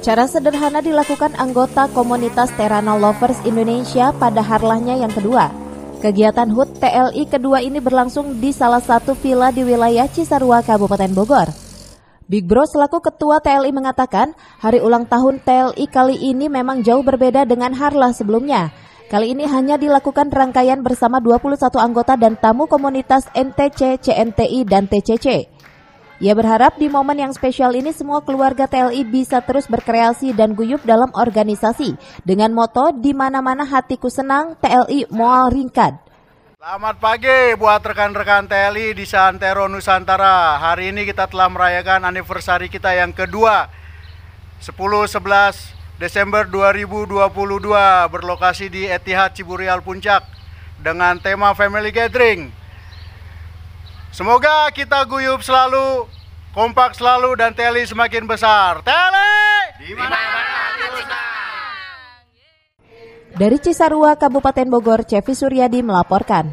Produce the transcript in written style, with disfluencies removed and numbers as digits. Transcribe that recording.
Cara sederhana dilakukan anggota komunitas Terana Lovers Indonesia pada harlahnya yang kedua. Kegiatan HUT TLI kedua ini berlangsung di salah satu villa di wilayah Cisarua, Kabupaten Bogor. Big Bro selaku ketua TLI mengatakan, hari ulang tahun TLI kali ini memang jauh berbeda dengan harlah sebelumnya. Kali ini hanya dilakukan rangkaian bersama 21 anggota dan tamu komunitas NTC, CNTI, dan TCC. Ia berharap di momen yang spesial ini semua keluarga TLI bisa terus berkreasi dan guyup dalam organisasi dengan moto di mana-mana hatiku senang, TLI moal ringkad. Selamat pagi buat rekan-rekan TLI di Santero Nusantara. Hari ini kita telah merayakan anniversary kita yang kedua 10-11 Desember 2022 berlokasi di Etihad Ciburial Puncak dengan tema Family Gathering. Semoga kita guyup selalu, kompak selalu, dan TLI semakin besar. TLI! Dari Cisarua, Kabupaten Bogor, Cevi Suryadi melaporkan.